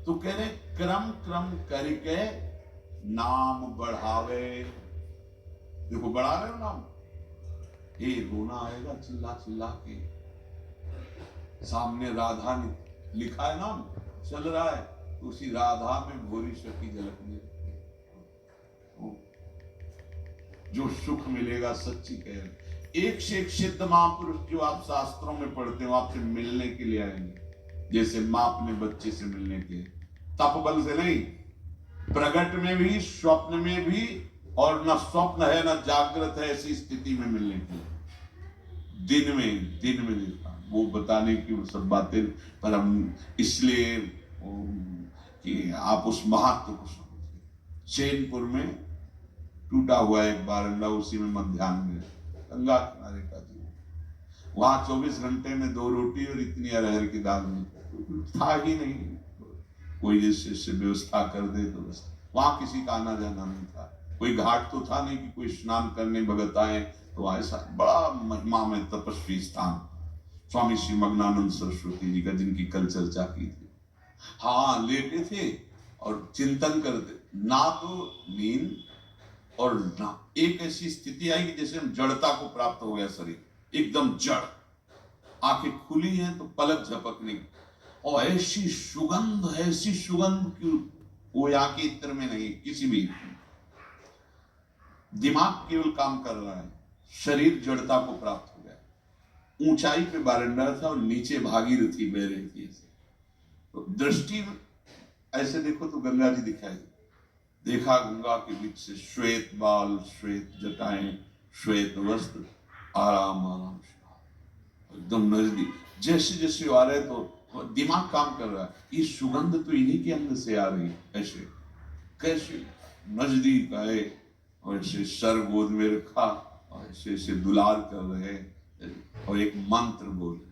तो कह रहे क्रम क्रम करके नाम बढ़ावे। देखो बढ़ा रहे हो नाम, ये रोना आएगा चिल्ला चिल्ला के। सामने राधा ने लिखा है नाम चल रहा है, तो उसी राधा में भोरी शक्ति झलकने जो सुख मिलेगा सच्ची कह रहे। एक से एक सिद्ध महापुरुष जो आप शास्त्रों में पढ़ते हो आपसे मिलने के लिए आएंगे, जैसे मां अपने बच्चे से मिलने के लिए, तप बल से नहीं, प्रगट में भी स्वप्न में भी, और न स्वप्न है न जागृत है ऐसी स्थिति में मिलने के लिए, दिन में देखा वो बताने की वो सब बातें, पर हम इसलिए कि आप उस महत्व को समझे। चैनपुर में टूटा हुआ एक बारंदा, उसी में मध्याह्न में गंगा किनारे का जीवन, वहां 24 घंटे में 2 रोटी और इतनी अरहर की दाल नहीं था ही नहीं, कोई जैसे व्यवस्था कर दे तो बस। वहां किसी का आना जाना नहीं था, कोई घाट तो था नहीं कि कोई स्नान करने भगत आए, तो ऐसा बड़ा महिमा में तपस्वी स्थान स्वामी श्री मग्नानंद सरस्वती जी का, जिनकी कल चर्चा की थी। हाँ लेटे थे और चिंतन करते, ना तो नींद और ना एक ऐसी स्थिति आई कि जैसे हम जड़ता को प्राप्त हो गया, शरीर एकदम जड़, आंखें खुली हैं तो पलक झपकने, और ऐसी सुगंध की वो यहाँ के इत्र में नहीं, किसी भी दिमाग केवल काम कर रहा है, शरीर जड़ता को प्राप्त हो गया। ऊंचाई पे बारंडा था और नीचे भागीरथी बह रही थी ऐसे, तो दृष्टि ऐसे देखो तो गंगा जी दिखाई, देखा गंगा के बीच से श्वेत बाल, श्वेत जटाएं, श्वेत वस्त्र, आराम आराम एकदम नजदीक, जैसे जैसे आ रहे तो दिमाग काम कर रहा है, ये सुगंध तो इन्हीं के अंदर से आ रही है, ऐसे कैसे नजदीक आए और ऐसे सर गोद में रखा और ऐसे ऐसे दुलार कर रहे और एक मंत्र बोल रहे।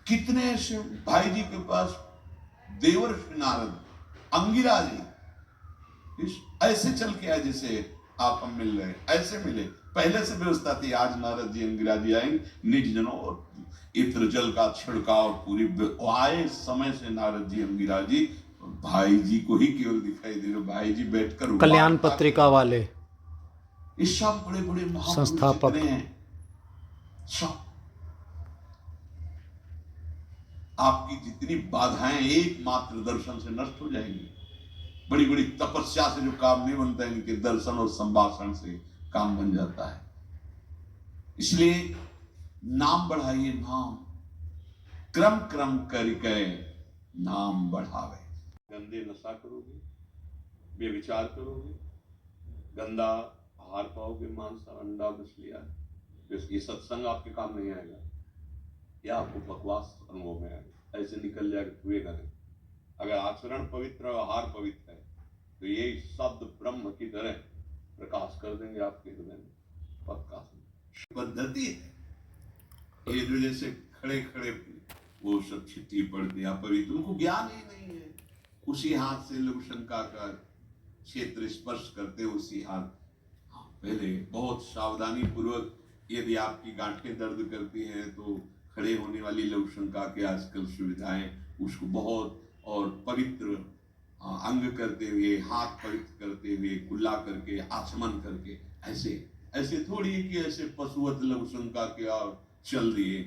कितने ऐसे भाई जी के पास देवर्षि नारद, अंगिरा जी ऐसे चल के आए जैसे आप हम मिल रहे, ऐसे मिले, पहले से व्यवस्था थी। आज नारद जी अंगिरा जी आएंगे, निज जनों और इत्र जल का छिड़काव पूरी आए समय से नारद जी अंगिरा जी भाई जी को ही केवल दिखाई दे रहे, भाई जी बैठकर कल्याण पत्रिका वाले इस सब बड़े बड़े संस्थापक हैं सब। आपकी जितनी बाधाएं एकमात्र दर्शन से नष्ट हो जाएंगी। बड़ी बड़ी तपस्या से जो काम नहीं बनता है, इनके दर्शन और संभाषण से काम बन जाता है। इसलिए नाम बढ़ाइए, नाम क्रम क्रम करके नाम बढ़ावे। गंदे नशा करोगे, बेविचार करोगे, गंदा आहार पाओगे, मांस अंडा मछलियां, ये सत्संग आपके काम नहीं आएगा, या आपको बकवास अनुभव में आएगा, ऐसे निकल जाएगा, छुएगा नहीं। अगर आचरण पवित्र और आहार पवित्र है तो ये शब्द ब्रह्म की तरह प्रकाश कर देंगे आपके हृदय में, पक्का पद्धति है। ये जो जैसे खड़े खड़े वो सब चिट्ठी पढ़ते हैं पवित्र, उनको ज्ञान ही नहीं है, उसी हाथ से लोग शंका का क्षेत्र स्पर्श करते, उसी हाथ। पहले बहुत सावधानी पूर्वक, यदि आपकी गांठें दर्द करती हैं तो खड़े होने वाली लघु शंका के आजकल सुविधाएं, उसको बहुत और पवित्र अंग करते हुए, हाथ पवित्र करते हुए, कुल्ला करके, आचमन करके, ऐसे ऐसे थोड़ी कि ऐसे पशुवत लघु शंका के और चल दिए,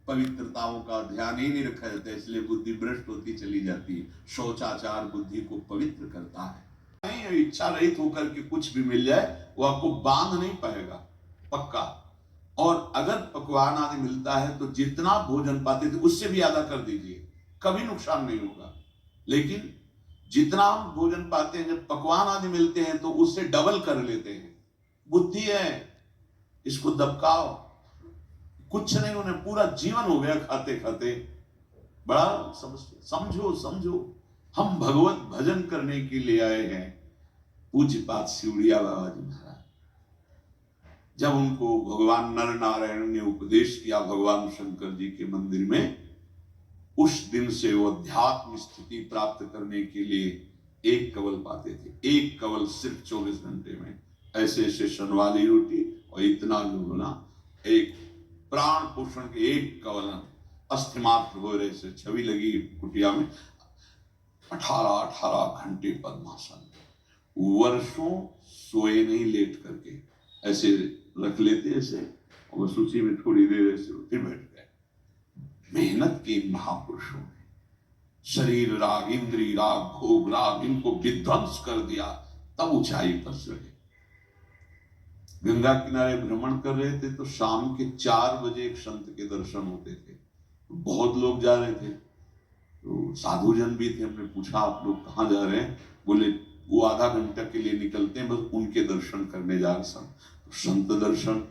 पवित्रताओं का ध्यान ही नहीं रखा जाता, इसलिए बुद्धि भ्रष्ट होती चली जाती है। शौचाचार बुद्धि को पवित्र करता है। नहीं, इच्छा रहित होकर के कुछ भी मिल जाए वो आपको बांध नहीं पाएगा, पक्का। और अगर पकवान आदि मिलता है तो जितना भोजन पाते थे उससे भी ज्यादा कर दीजिए, कभी नुकसान नहीं होगा। लेकिन जितना भोजन पाते हैं, जब पकवान आदि मिलते हैं तो उससे डबल कर लेते हैं। बुद्धि है, इसको दबकाओ, कुछ नहीं, उन्हें पूरा जीवन हो गया खाते खाते। बड़ा समझो समझो, हम भगवत भजन करने के लिए आए हैं। पूज्यपाद सिवड़िया बाबा जी महाराज, जब उनको भगवान नर नारायण ने उपदेश किया भगवान शंकर जी के मंदिर में, उस दिन से वो अध्यात्म स्थिति प्राप्त करने के लिए एक कवल पाते थे, एक कवल सिर्फ 24 घंटे में। ऐसे ऐसे सन वाली रोटी और इतना लुगना, एक प्राण पोषण के एक कवल, अस्थिमात्र हो रहे से छवि लगी कुटिया में, 18 घंटे पद्मासन, वर्षों सोए नहीं, लेट करके ऐसे रख लेते ऐसे, और सूची में थोड़ी देर ऐसे फिर बैठ गए। मेहनत के महापुरुषों ने शरीर राग, इंद्री राग, भोग राग, इनको विध्वंस कर दिया, तब ऊंचाई पर चढ़े। गंगा किनारे भ्रमण कर रहे थे तो शाम के 4 बजे एक संत के दर्शन होते थे। बहुत लोग जा रहे थे, तो साधु जन भी थे। हमने पूछा आप लोग कहाँ जा रहे हैं? बोले वो आधा घंटा के लिए निकलते हैं, बस उनके दर्शन करने जा रहे हैं। तो संत दर्शन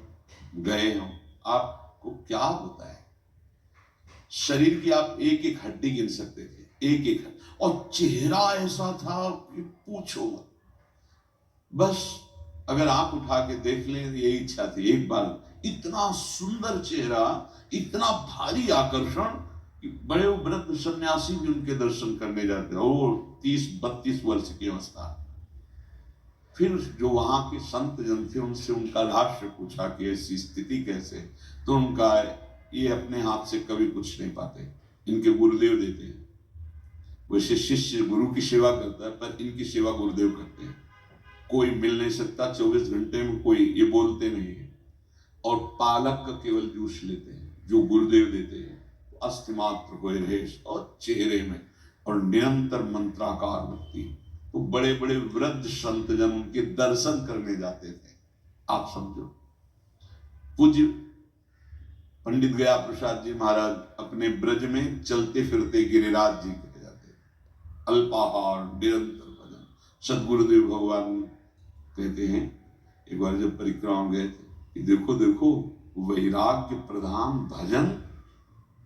गए हम। आपको क्या बताएं, शरीर की आप एक एक हड्डी गिन सकते थे, एक एक, और चेहरा ऐसा था कि पूछो मत। बस अगर आंख उठा के देख लें, यही इच्छा थी एक बार। इतना सुंदर चेहरा, इतना भारी आकर्षण कि बड़े वृद्ध सन्यासी भी उनके दर्शन करने जाते हैं। वो 30-32 वर्ष की अवस्था। फिर जो वहां के संत जन थे उनसे उनका रहस्य पूछा कि ऐसी स्थिति कैसे? तो उनका ये अपने हाथ से कभी कुछ नहीं पाते, इनके गुरुदेव देते हैं। वैसे शिष्य गुरु की सेवा करता है, पर इनकी सेवा गुरुदेव करते हैं। कोई मिल नहीं सकता 24 घंटे में, कोई ये बोलते नहीं है। और पालक का केवल जूस लेते हैं जो गुरुदेव देते हैं। अस्थिमात्र हुए रेश और चेहरे में, और निरंतर मंत्राकार भक्ति। तो बड़े बड़े वृद्ध संत जन उनके दर्शन करने जाते थे। आप समझो, पूज्य पंडित गया प्रसाद जी महाराज अपने ब्रज में चलते फिरते गिरिराज जी कहे जाते, अल्पाहार, निरंतर भजन। सदगुरुदेव भगवान कहते हैं, एक बार जब परिक्रमा गए थे कि देखो देखो वैराग्य प्रधान भजन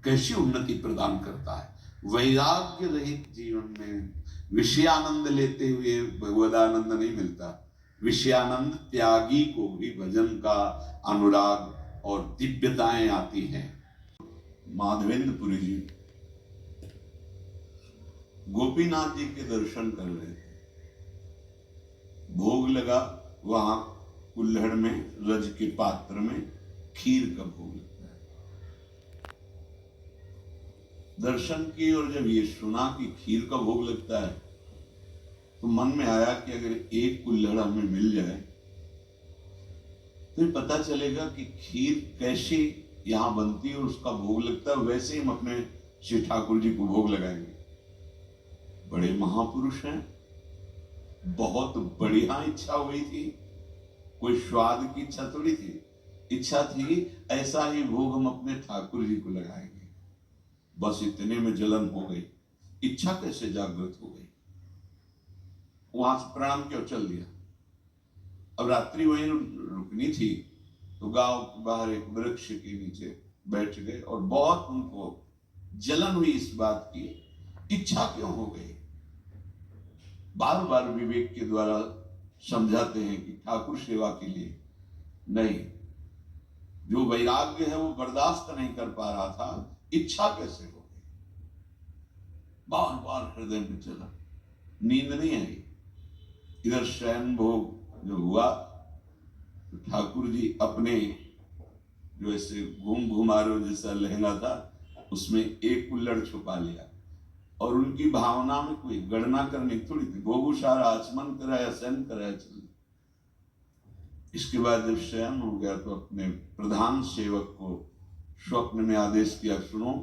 कैसी उन्नति प्रदान करता है। वैराग्य रहित जीवन में विषयानंद लेते हुए भगवदानंद नहीं मिलता। विषयानंद त्यागी को भी भजन का अनुराग और दिव्यताएं आती हैं। माधवेंद्रपुरी जी गोपीनाथ जी के दर्शन कर रहे थे। भोग लगा वहां कुल्हड़ में, रज के पात्र में खीर का भोग लगता है। दर्शन की और जब ये सुना कि खीर का भोग लगता है, तो मन में आया कि अगर एक कुल्हड़ हमें मिल जाए तो पता चलेगा कि खीर कैसे यहां बनती है और उसका भोग लगता है। वैसे ही हम अपने श्री ठाकुर जी को भोग लगाएंगे। बड़े महापुरुष हैं, बहुत बढ़िया इच्छा हुई थी। कोई स्वाद की इच्छा थोड़ी थी, इच्छा थी ऐसा ही भोग हम अपने ठाकुर जी को लगाएंगे। बस इतने में जलन हो गई। इच्छा कैसे जागृत हो गई? वहां से प्रणाम क्यों चल दिया। अब रात्रि वहीं रुकनी थी, तो गांव के बाहर एक वृक्ष के नीचे बैठ गए और बहुत उनको जलन हुई इस बात की, इच्छा क्यों हो गई। बार बार विवेक के द्वारा समझाते हैं कि ठाकुर सेवा के लिए नहीं, जो वैराग्य है वो बर्दाश्त नहीं कर पा रहा था, इच्छा कैसे हो गई। बार बार हृदय में चला, नींद नहीं आई। इधर शयन भोग जो हुआ, तो ठाकुर जी अपने जो ऐसे घूम घुमारो जैसा लहंगा था उसमें एक कुल्हड़ छुपा लिया, और उनकी भावना में कोई गणना करने की थोड़ी थी। भोगु सारा आचमन कराया, शयन कराया, चल। इसके बाद जब शयन हो गया तो अपने प्रधान सेवक को स्वप्न में आदेश किया, सुनो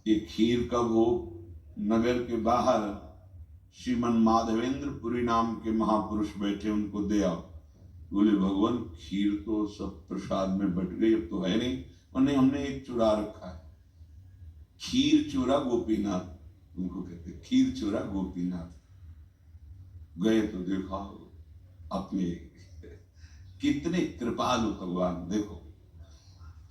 ये खीर का भोग नगर के बाहर श्रीमन माधवेंद्रपुरी नाम के महापुरुष बैठे, उनको दे आओ। बोले भगवान खीर तो सब प्रसाद में बट गई, अब तो है नहीं। और नहीं, हमने एक चुरा रखा है, खीर चोरा गोपीनाथ उनको कहते, खीर चोरा गोपीनाथ। गए तो देखा अपने कितने कृपालु भगवान। देखो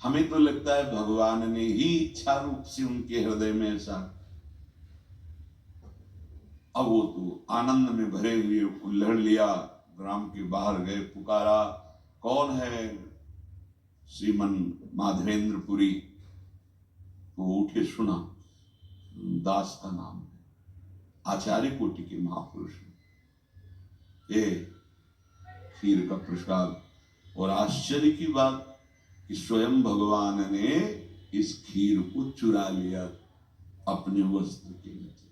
हमें तो लगता है भगवान ने ही इच्छा रूप से उनके हृदय में ऐसा, अब वो तो आनंद में भरे हुए कुल्हड़ लिया, ग्राम के बाहर गए, पुकारा कौन है? श्रीमन माधवेंद्रपुरी। वो उठे, सुना दास का नाम है, आचार्य कोटि के महापुरुष ये खीर का प्रसाद। और आश्चर्य की बात कि स्वयं भगवान ने इस खीर को चुरा लिया अपने वस्त्र के नीचे।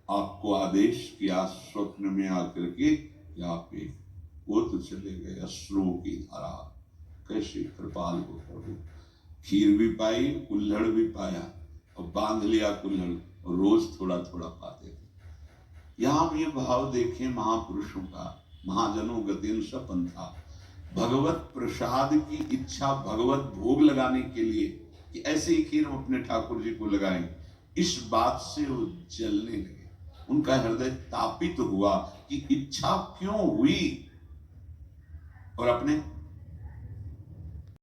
आपको आदेश किया स्वप्न में आकर के यहाँ पे, वो तो चले गए अश्रुओं की धारा। कैसे कृपाल हो प्रभु, खीर भी पाई, कुल्हड़ भी पाया और बांध लिया कुल्हड़, और रोज थोड़ा थोड़ा पाते थे। यहां हम ये भाव देखें महापुरुषों का, महाजनों गतिन सपंथा, भगवत प्रसाद की इच्छा, भगवत भोग लगाने के लिए कि ऐसे ही खीर हम अपने ठाकुर जी को लगाएं, इस बात से वो जलने लगे। उनका हृदय तापित हुआ कि इच्छा क्यों हुई, और अपने